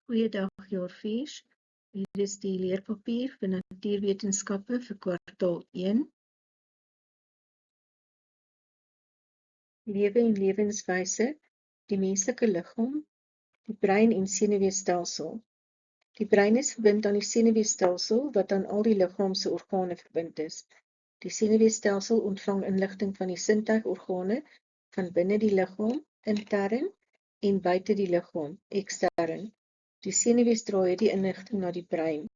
Goeiedag Jaarviers, hier is die leerpapier vir natuurwetenskappe vir kwartaal 1. Lewe en lewenswyse, die menslike liggaam, die brein en senuweestelsel. Die brein is verbind aan die senuweestelsel wat aan al die liggaamse organe verbind is. Die senuweestelsel ontvang inligting van die sintuigorgane van binne die liggaam, intern, en buite die liggaam, ekstern. Die senuwees dra hierdie inligting na die brein.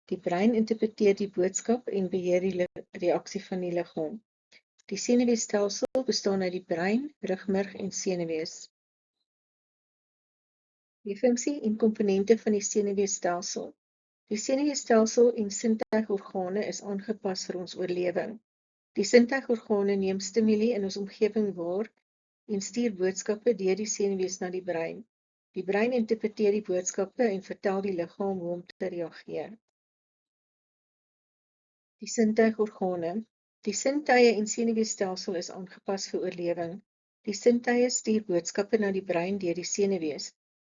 Die brein interpreteer die boodskap en beheer die reaksie van die liggaam. Die senuweestelsel bestaan uit die brein, rugmerg en senuwees. Die funksie en komponente van die senuweestelsel. Die senuweestelsel en sintuigorgane is aangepas vir ons oorlewing. Die sintuigorgane neem stimuli in ons omgewing waar en stuur boodskappe deur die senuwees na die brein. Die brein interpreteer die boodskappe en vertel die liggaam hoe om te reageer. Die sintuigorgane. Die sintuie en senuweestelsel is aangepas vir oorlewing. Die sintuie stuur boodskappe na die brein deur die senuwees.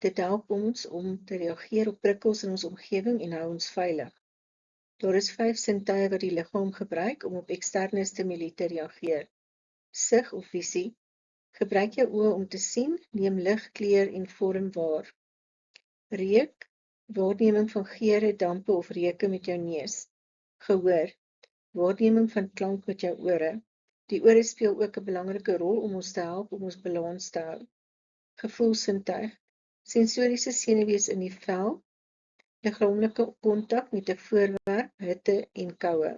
Dit help ons om te reageer op prikkels in ons omgewing en hou ons veilig. Daar is 5 sintuie wat die liggaam gebruik om op eksterne stimuli te reageer. Sig of visie. Gebruik jou oë om te sien, neem lig, kleur en vorm waar. Reuk, waarneming van geure, dampe of reuke met jou neus. Gehoor, waarneming van klank met jou ore. Die ore speel ook 'n belangrike rol om ons te help om ons balans te hou. Gevoelsintuig, sensoriese senuwees in die vel, liggaamlike kontak met 'n voorwerp, hitte en koue.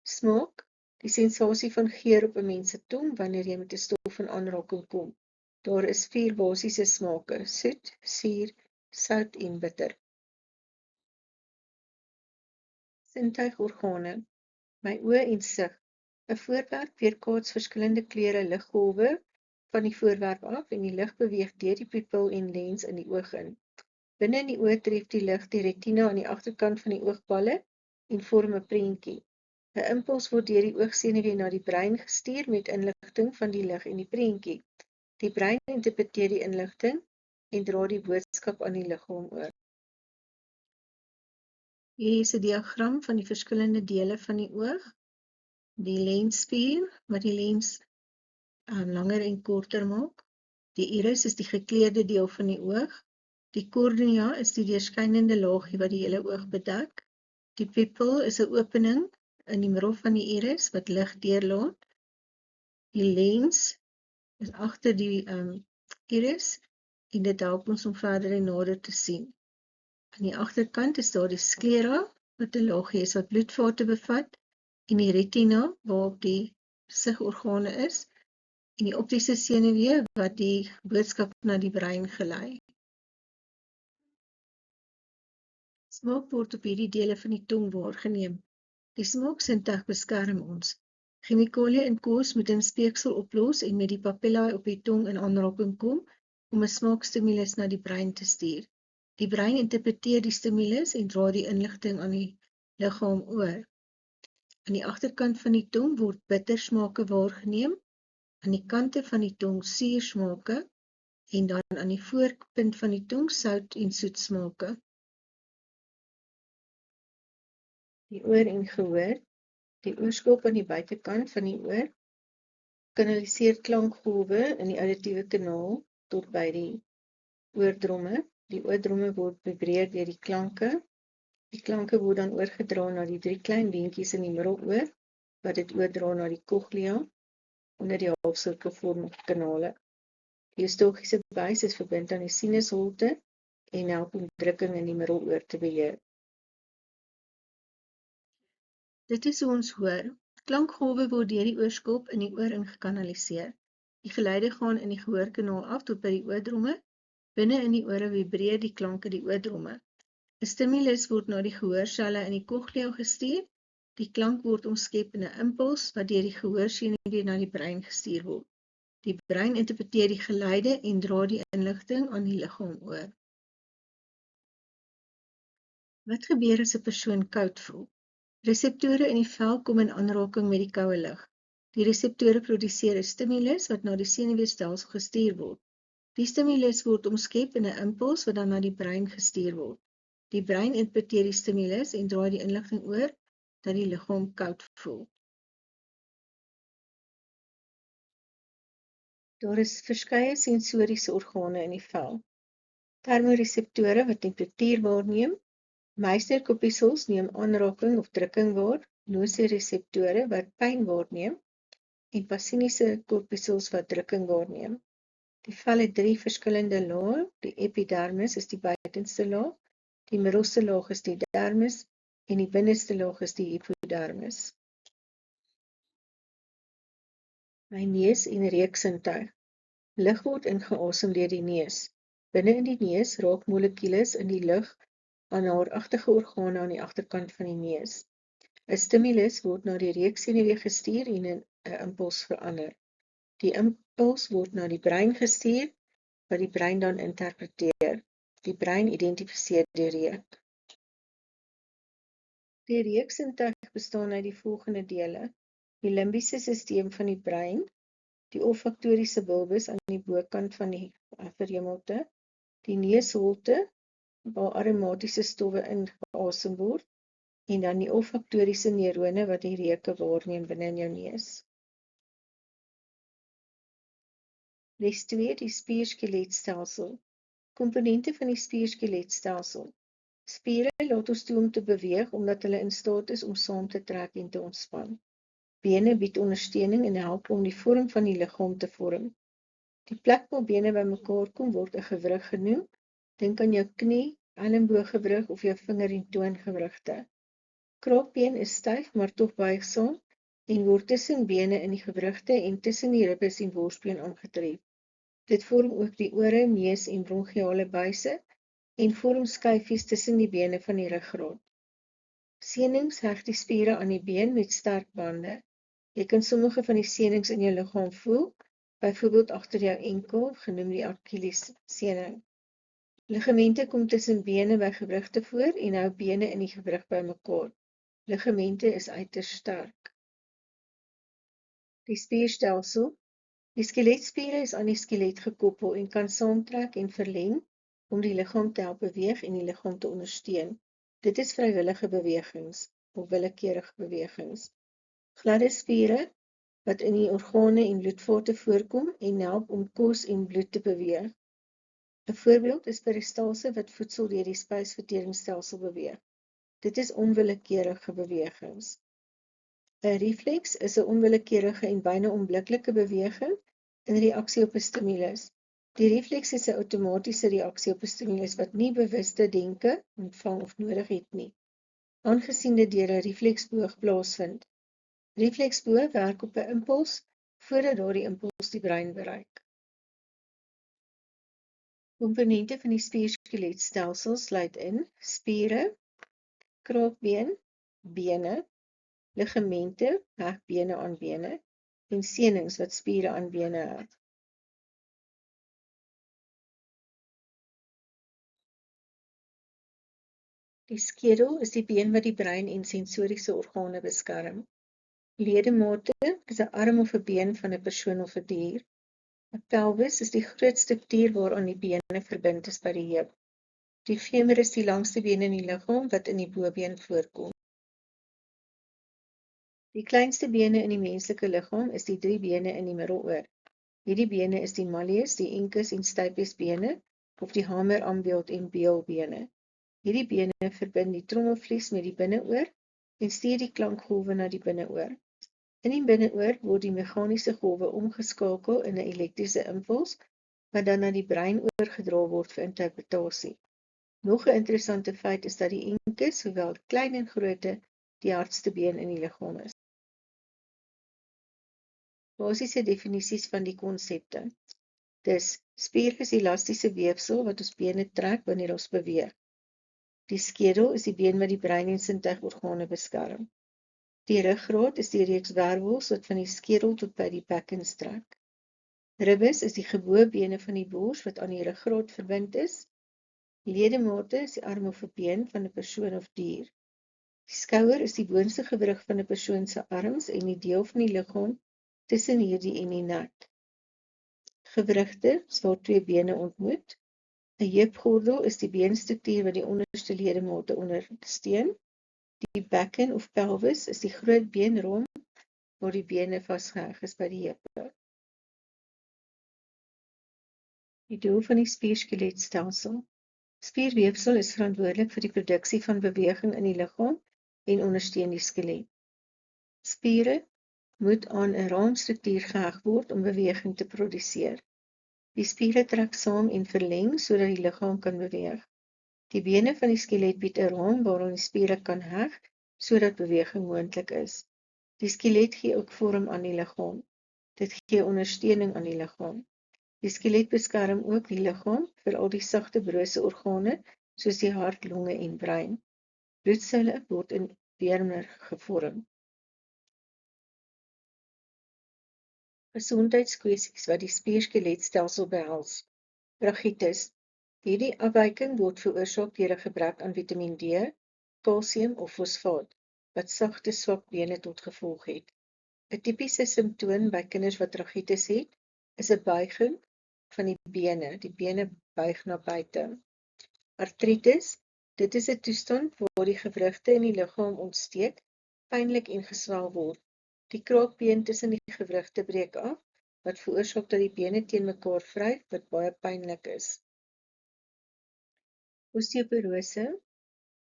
Smaak, die sensasie van geur op 'n mens se tong wanneer jy met 'n stof in aanraking kom. Daar is 4 basiese smake: soet, suur, sout en bitter. Sintuigorgane. My oë en sig. 'n Voorwerp weerkaats verskillende kleure liggolwe van die voorwerp af en die lig beweeg deur die pupil en lens in die oog in. Binne in die oog tref die lig die retina aan die agterkant van die oogballe en vorm 'n prentjie. 'n Impuls word deur die oogsenuwee na die brein gestuur met inligting van die lig en die prentjie. Die brein interpreteer die inligting en dra die boodskap aan die liggaam oor. Hier is 'n diagram van die verskillende dele van die oog. Die lensspier wat die lens langer en korter maak. Die iris is die gekleurde deel van die oog. Die kornea is die deurskynende laagie wat die hele oog bedek. Die pupil is 'n opening in die middel van die iris wat lig deurlaat. Die lens is agter die iris en dit help ons om verder en nader te sien. Aan die agterkant is daar die sklera wat 'n laagie is wat bloedvate bevat en die retina waarop die sigorgane is en die optiese senuwee wat die boodskap na die brein gelei. Smaak word op hierdie dele van die tong waargeneem. Die smaaksintuig beskerm ons. Chemikalieë in kos moet in speeksel oplos en met die papillae op die tong in aanraking kom om 'n smaakstimulus na die brein te stuur. Die brein interpreteer die stimulus en dra die inligting aan die liggaam oor. Aan die agterkant van die tong word bittersmake waargeneem, aan die kante van die tong suursmake en dan aan die voorpunt van die tong sout en soetsmake. Die oor en gehoor. Die oorskop aan die buitekant van die oor kanaliseer klankgolwe in die auditiewe kanaal tot by die oordromme. Die oordromme word vibreer deur die klanke. Die klanke word dan oorgedra na die 3 klein beentjies in die middeloor, wat dit oordra na die cochlea onder die halfsirkelvormige kanale. Die eustochiese buis is verbind aan die sinusholte en help om drukking in die middeloor te beheer. Dit is hoe ons hoor. Klankgolwe word deur die oorskop in die oor ingekanaliseer. Die geluide gaan in die gehoorkanaal af tot by die oordromme. Binne in die ore vibreer die klanke die oordromme. 'n Stimulus word na die gehoorselle in die cochlea gestuur. Die klank word omskep in 'n impuls wat deur die gehoorsenuwee na die brein gestuur word. Die brein interpreteer die geluide en dra die inligting aan die liggaam oor. Wat gebeur as 'n persoon koud voel? Reseptore in die vel kom in aanraking met die koue lug. Die reseptore produseer 'n stimulus wat na die senuweestelsel gestuur word. Die stimulus word omskep in 'n impuls wat dan na die brein gestuur word. Die brein interpreteer die stimulus en draai die inligting oor dat die liggaam koud voel. Daar is verskeie sensoriese organe in die vel. Termoreseptore wat temperatuur waarneem, Meissner-korpusels neem aanraking of drukking waar, nosireseptore wat pyn waarneem en Paciniese korpusels wat drukking waarneem. Die vel het 3 verskillende lae. Die epidermis is die buitenste laag, die middelste laag is die dermis en die binneste laag is die hypodermis. My neus en reuksintuig. Lug word ingeasem deur die neus. Binne in die neus raak molekules in die lug aan haaragtige organe aan die agterkant van die neus. 'n Stimulus word na die reuksenuwee gestuur en in 'n impuls verander. Die impuls word na die brein gestuur, wat die brein dan interpreteer. Die brein identifiseer die reuk. Die reuksintuig bestaan uit die volgende dele: die limbiese sisteem van die brein, die olfaktoriese bulbus aan die bokant van die verhemelte, die neusholte waar aromatiese stowwe ingeasem word, en dan die olfaktoriese neurone wat die reuke waarneem binne in jou neus. Les 2, die spier-skeletstelsel. Komponente van die spier-skeletstelsel. Spiere laat ons toe om te beweeg omdat hulle in staat is om saam te trek en te ontspan. Bene bied ondersteuning en help om die vorm van die liggaam te vorm. Die plek waar bene bymekaar kom word 'n gewrig genoem. Dink aan jou knie, ellebooggewrig of jou vinger- en toongewrigte. Kraakbeen is styf maar tog buigsaam en word tussen bene in die gewrigte en tussen die ribbes en borsbeen aangetref. Dit vorm ook die ore, neus en bronchiale buise en vorm skyfies tussen die bene van die ruggraat. Senings heg die spiere aan die been met sterk bande. Jy kan sommige van die senings in jou liggaam voel, byvoorbeeld agter jou enkel, genoem die Achillessening. Ligamente kom tussen bene by gewrigte voor en hou bene in die gewrig bymekaar. Ligamente is uiters sterk. Die spierstelsel. Die skeletspiere is aan die skelet gekoppel en kan saamtrek en verleng om die liggaam te help beweeg en die liggaam te ondersteun. Dit is vrywillige bewegings of willekeurige bewegings. Gladde spiere wat in die organe en bloedvate voorkom en help om kos en bloed te beweeg. 'n Voorbeeld is peristalse wat voedsel deur die spysverteringsstelsel beweeg. Dit is onwillekeurige bewegings. 'n Refleks is 'n onwillekeurige en byna onmiddellike beweging in reaksie op 'n stimulus. Die refleks is 'n outomatiese reaksie op 'n stimulus wat nie bewuste denke ontvang of nodig het nie, aangesien dit deur 'n refleksboog plaasvind. Refleksboog werk op 'n impuls voordat daardie impuls die brein bereik. Komponente van die spier-skeletstelsel sluit in spiere, kraakbeen, bene, ligamente, heg bene aan bene, en senings wat spiere aan bene heg. Die skedel is die been wat die brein en sensoriese organe beskerm. Ledemate is 'n arm of 'n been van 'n persoon of 'n dier. 'n Pelvis is die groot struktuur waaraan die bene verbind is by die heup. Die femur is die langste been in die liggaam wat in die bobeen voorkom. Die kleinste bene in die menslike liggaam is die 3 bene in die middeloor. Hierdie bene is die malleus, die incus en stapes bene of die hamer, ambeeld en beelbene. Hierdie bene verbind die trommelvlies met die binneoor en stuur die klankgolwe na die binneoor. In die binneoor word die meganiese golwe omgeskakel in 'n elektriese impuls wat dan na die brein oorgedra word vir interpretasie. Nog 'n interessante feit is dat die incus, hoewel klein in grootte, die hardste been in die liggaam is. Basiese definisies van die konsepte. Dis, spier is elastiese weefsel wat ons bene trek wanneer ons beweeg. Die skedel is die been wat die brein en sintuigorgane beskerm. Die ruggraat is die reeks wervels wat van die skedel tot by die bekken strek. Ribbes is die geboebene van die bors wat aan die ruggraat verbind is. Ledemate is die arm of 'n been van 'n persoon of dier. Die skouer is die boonste gewrig van 'n persoon se arms en die deel van die liggaam tussen hierdie en die nek. Gewrigte is waar twee bene ontmoet. 'n Heupgordel is die beenstruktuur wat die onderste ledemate ondersteun. Die bekken of pelvis is die groot beenrom waar die bene vasgeheg is by die heupe. Die doel van die spierskeletstelsel. Spierweefsel is verantwoordelik vir die produksie van beweging in die liggaam en ondersteun die skelet. Spiere moet aan 'n raamstruktuur geheg word om beweging te produseer. Die spiere trek saam en verleng sodat die liggaam kan beweeg. Die bene van die skelet bied 'n raam waaraan die spiere kan heg sodat beweging moontlik is. Die skelet gee ook vorm aan die liggaam. Dit gee ondersteuning aan die liggaam. Die skelet beskerm ook die liggaam vir al die sagte brose organe soos die hart, longe en brein. Bloedselle word in weermerg gevorm. Gesondheidskwessies wat die spierskeletstelsel behels. Ragitis. Hierdie afwyking word veroorsaak deur 'n gebrek aan Vitamiin D, kalsium of fosfaat, wat sagte swak bene tot gevolg het. 'n Tipiese simptoom by kinders wat ragitis het, is 'n buiging van die bene buig na buite. Artritis, dit is 'n toestand waar die gewrigte in die liggaam ontsteek, pynlik en geswel word. Die kraakbeen tussen die gewrigte breek af, wat veroorsaak dat die bene teen mekaar vryf, wat baie pynlik is. Osteoporose,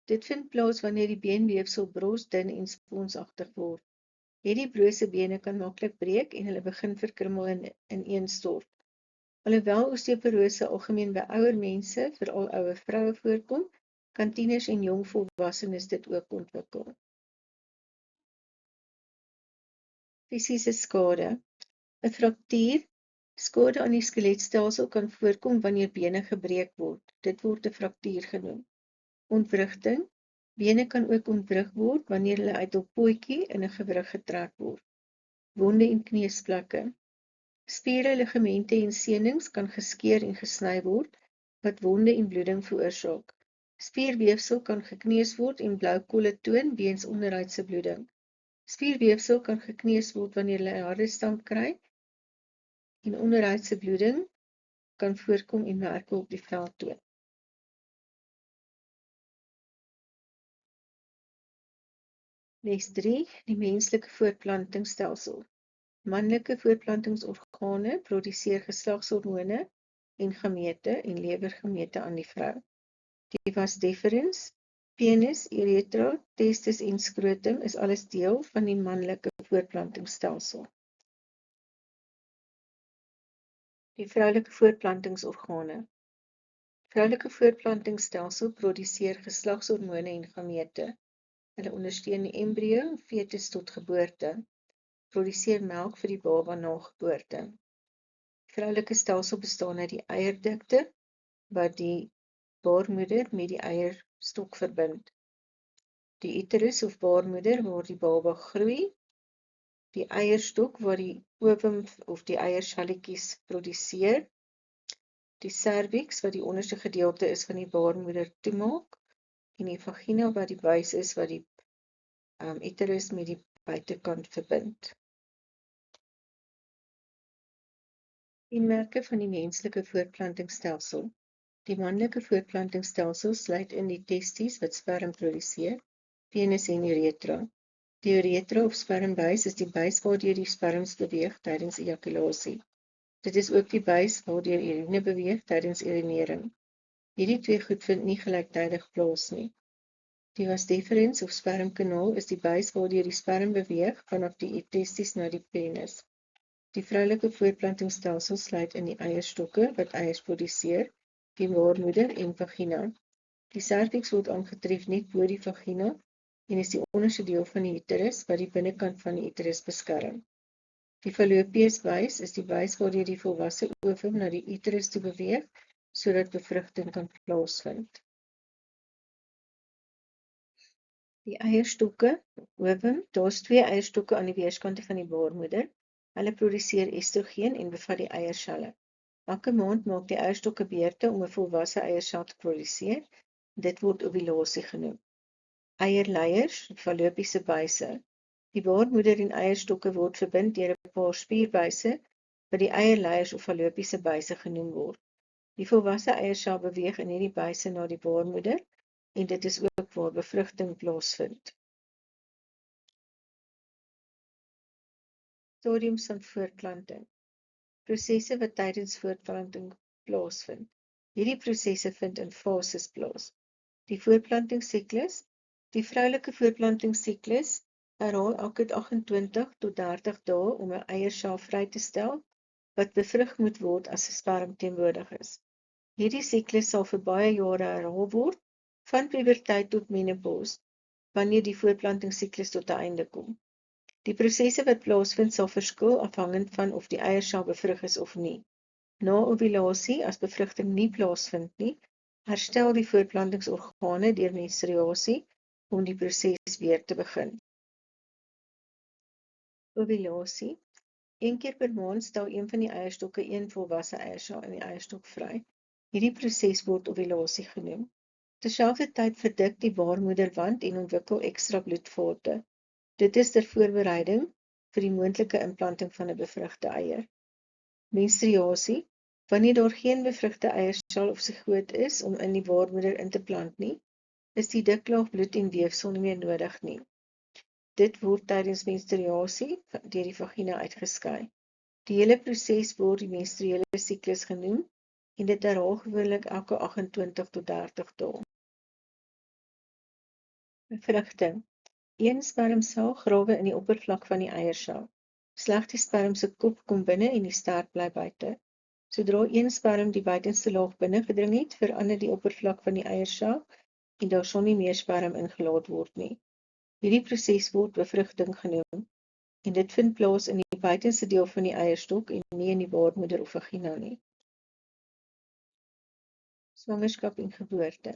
dit vind plaas wanneer die beenweefsel bros, dun en sponsagtig word. Hierdie brose bene kan maklik breek en hulle begin verkrummel en ineenstort. Alhoewel osteoporose algemeen by ouer mense, veral ouer vroue voorkom, kan tieners en jong volwassenes dit ook ontwikkel. Fisiese skade. 'n Fraktuur, skade aan die skeletstelsel kan voorkom wanneer bene gebreek word. Dit word 'n fraktuur genoem. Ontwrigting. Bene kan ook ontwrig word wanneer hulle uit hul potjie in 'n gewrig getrek word. Wonde en kneusplekke. Spiere, ligamente en senings kan geskeur en gesny word, wat wonde en bloeding veroorsaak. Spierweefsel kan gekneus word en blou kolle toon weens onderhuidse bloeding. Spierweefsel kan gekneus word wanneer hulle 'n harde stamp kry en onderhuidse bloeding kan voorkom en merke op die vel toon. Les 3, die menslike voortplantingsstelsel. Manlike voortplantingsorgane produseer geslagshormone en gamete en lewer gamete aan die vrou. Die vas deferens, penis, uretra, testis en skrotum is alles deel van die manlike voortplantingsstelsel. Die vroulike voortplantingsorgane. Vroulike voortplantingsstelsel produseer geslagshormone en gamete. Hulle ondersteun die embrio, fetus tot geboorte. Produseer melk vir die baba na geboorte. Die vroulike stelsel bestaan uit die eierdikte wat die baarmoeder met die eierstok verbind. Die uterus of baarmoeder waar die baba groei, die eierstok waar die ovum of die eiersalletjies produseer, die cervix wat die onderste gedeelte is van die baarmoeder toemaak, en die vagina wat die buis is wat die uterus met die buitekant verbind. Kenmerke van die menslike voortplantingsstelsel. Die manlike voortplantingsstelsel sluit in die testis wat sperm produseer, penis en uretra. Die uretra of spermbuis is die buis waardeur die sperms beweeg tydens ejakulasie. Dit is ook die buis waardeur urine beweeg tydens urinering. Hierdie twee goed vind nie gelyktydig plaas nie. Die vas deferens of spermkanaal is die buis waardeur die sperm beweeg vanaf die testis na die penis. Die vroulike voortplantingsstelsel sluit in die eierstokke wat eiers produseer, die baarmoeder en vagina. Die cervix word aangetref net bo die vagina en is die onderste deel van die uterus wat die binnekant van die uterus beskerm. Die fallopies buis is die buis waardeur die volwasse ovum na die uterus toe beweeg sodat bevrugting kan plaasvind. Die eierstokke, ovum, daar's 2 eierstokke aan die weerskante van die baarmoeder. Hulle produseer estrogen en bevat die eierselle. Elke maand maak die eierstokke beurte om 'n volwasse eiersel te produseer. Dit word ovulasie genoem. Eierleiers, fallopiese buise. Die baarmoeder en eierstokke word verbind deur 'n paar spierbuise wat die eierleiers of fallopiese buise genoem word. Die volwasse eiersel beweeg in hierdie buise na die baarmoeder en dit is ook waar bevrugting plaasvind. Stadiums van voortplanting. Prosesse wat tydens voortplanting plaasvind. Hierdie prosesse vind in fases plaas. Die voortplantingssiklus. Die vroulike voortplantingssiklus herhaal elke 28 tot 30 dae om 'n eiersel vry te stel wat bevrug moet word as 'n sperm teenwoordig is. Hierdie siklus sal vir baie jare herhaal word, van puberteit tot menopause, wanneer die voortplantingssiklus tot 'n einde kom. Die prosesse wat plaasvind sal verskil afhangend van of die eiersel bevrug is of nie. Na ovulasie, as bevrugting nie plaasvind nie, herstel die voortplantingsorgane deur menstruasie om die proses weer te begin. Ovulasie. 1 keer per maand stel een van die eierstokke een volwasse eiersel in die eierstok vry. Hierdie proses word ovulasie genoem. Terselfdertyd verdik die baarmoederwand en ontwikkel ekstra bloedvate. Dit is ter voorbereiding vir die moontlike implanting van 'n bevrugte eier. Menstruasie. Wanneer daar geen bevrugte eiersel of sigoot is om in die baarmoeder in te plant nie, is die dik laag bloed en weefsel nie meer nodig nie. Dit word tydens menstruasie deur die vagina uitgeskei. Die hele proses word die menstruele siklus genoem en dit herhaal gewoonlik elke 28 tot 30 dae. Bevrugting. Een spermsel grawe in die oppervlak van die eiersel. Slegs die sperm se kop kom binne en die stert bly buite. Sodra een sperm die buitenste laag binne gedring het, verander die oppervlak van die eiersel en daar sal nie meer sperm ingelaat word nie. Hierdie proses word bevrugting genoem en dit vind plaas in die buitenste deel van die eierstok en nie in die baarmoeder of vagina nie. Swangerskap en geboorte.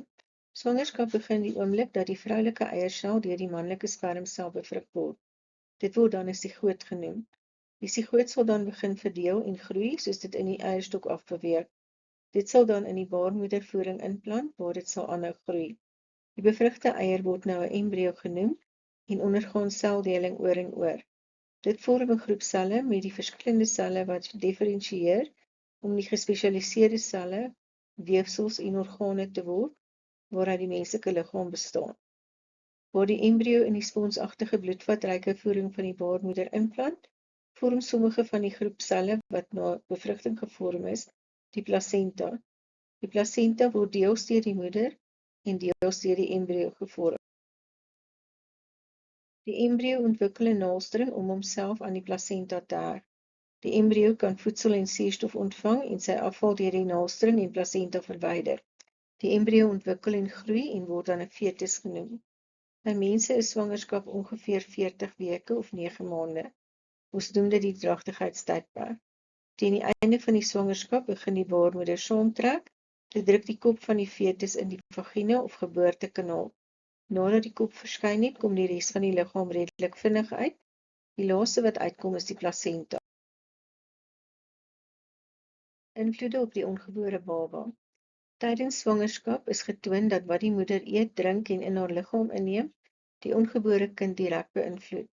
Swangerskap begin die oomblik dat die vroulike eiersel deur die manlike spermsel bevrug word. Dit word dan 'n sigoot genoem. Die sigoot sal dan begin verdeel en groei soos dit in die eierstok afbeweeg. Dit sal dan in die baarmoedervoering inplant waar dit sal aanhou groei. Die bevrugte eier word nou 'n embrio genoem en ondergaan seldeling oor en oor. Dit vorm 'n groep selle met die verskillende selle wat diferensieer om die gespesialiseerde selle, weefsels en organe te word waaruit die menslike liggaam bestaan. Waar die embrio in die sponsagtige bloedvatryke voering van die baarmoeder inplant, vorm sommige van die groep selle wat na bevrugting gevorm is, die placenta. Die placenta word deels deur die moeder en deels deur die embrio gevorm. Die embrio ontwikkel 'n naaldstring om homself aan die placenta te heg. Die embrio kan voedsel en suurstof ontvang en sy afval deur die naaldstring en placenta verwyder. Die embrio ontwikkel en groei en word dan 'n fetus genoem. By mense is swangerskap ongeveer 40 weke of 9 maande. Ons noem dit die dragtigheidstydperk. Teen die einde van die swangerskap begin die baarmoeder saamtrek. Dit druk die kop van die fetus in die vagina of geboortekanaal. Nadat die kop verskyn het, kom die res van die liggaam redelik vinnig uit. Die laaste wat uitkom is die placenta. Invloede op die ongebore baba. Tydens swangerskap is getoon dat wat die moeder eet, drink en in haar liggaam inneem, die ongebore kind direk beïnvloed.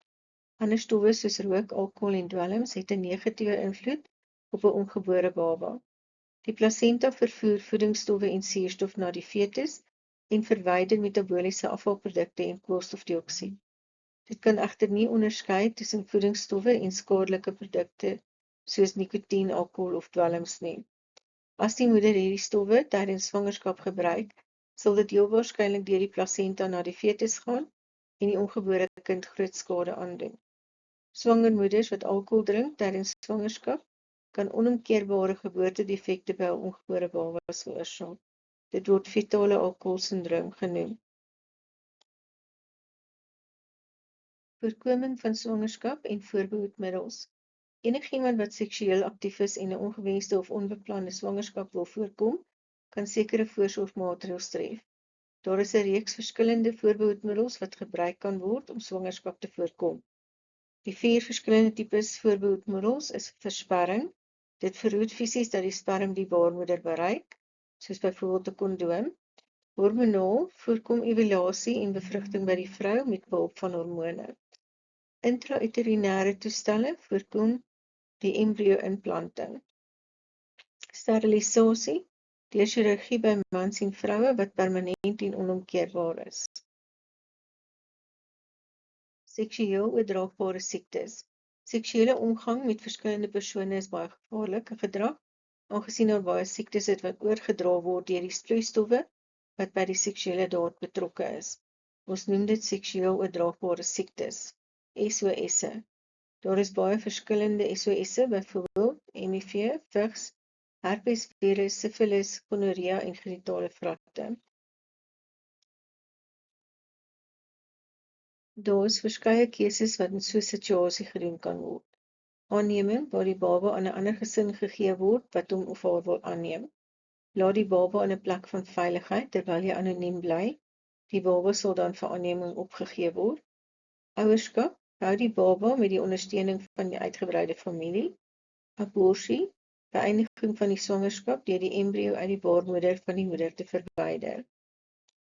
Ander stowwe soos rook, alkohol en dwelms het 'n negatiewe invloed op 'n ongebore baba. Die placenta vervoer voedingsstowwe en suurstof na die fetus en verwyder metaboliese afvalprodukte en koolstofdioksied. Dit kan egter nie onderskei tussen voedingsstowwe en skadelike produkte soos nikotien, alkohol of dwelms nie. As die moeder hierdie stowwe tydens swangerskap gebruik, sal dit heel waarskynlik deur die placenta na die fetus gaan en die ongebore kind groot skade aandoen. Swanger moeders wat alkohol drink tydens swangerskap kan onomkeerbare geboortedefekte by 'n ongebore baba veroorsaak. Dit word fetale alkoholsindroom genoem. Voorkoming van swangerskap en voorbehoedmiddels. Enigiemand wat seksueel aktief is en 'n ongewenste of onbeplande swangerskap wil voorkom, kan sekere voorsorgmaatreëls tref. Daar is 'n reeks verskillende voorbehoedmiddels wat gebruik kan word om swangerskap te voorkom. Die 4 verskillende tipes voorbehoedmiddels is versperring. Dit verhoed fisies dat die sperm die baarmoeder bereik, soos byvoorbeeld 'n kondoom. Hormonaal voorkom ovulasie en bevrugting by die vrou met behulp van hormone. Intrauterine toestelle voorkom die embryo-inplanting. Sterilisasie, deur chirurgie by mans en vroue wat permanent en onomkeerbaar is. Seksueel oordraagbare siektes. Seksuele omgang met verskillende persone is baie gevaarlike gedrag, aangesien daar baie siektes is wat oorgedra word deur die vloeistowwe wat by die seksuele daad betrokke is. Ons noem dit seksueel oordraagbare siektes, SOS'e. Daar is baie verskillende SOS'e, byvoorbeeld HIV, vigs, herpesvirus, syfilis, gonorrea en genitale vratte. Daar is verskeie keuses wat in so 'n situasie gedoen kan word. Aanneming, waar die baba aan 'n ander gesin gegee word wat hom of haar wil aanneem. Laat die baba in 'n plek van veiligheid terwyl jy anoniem bly. Die baba sal dan vir aanneming opgegee word. Ouerskap, hou die baba met die ondersteuning van die uitgebreide familie. Aborsie, beëindiging van die swangerskap deur die embrio uit die baarmoeder van die moeder te verwyder.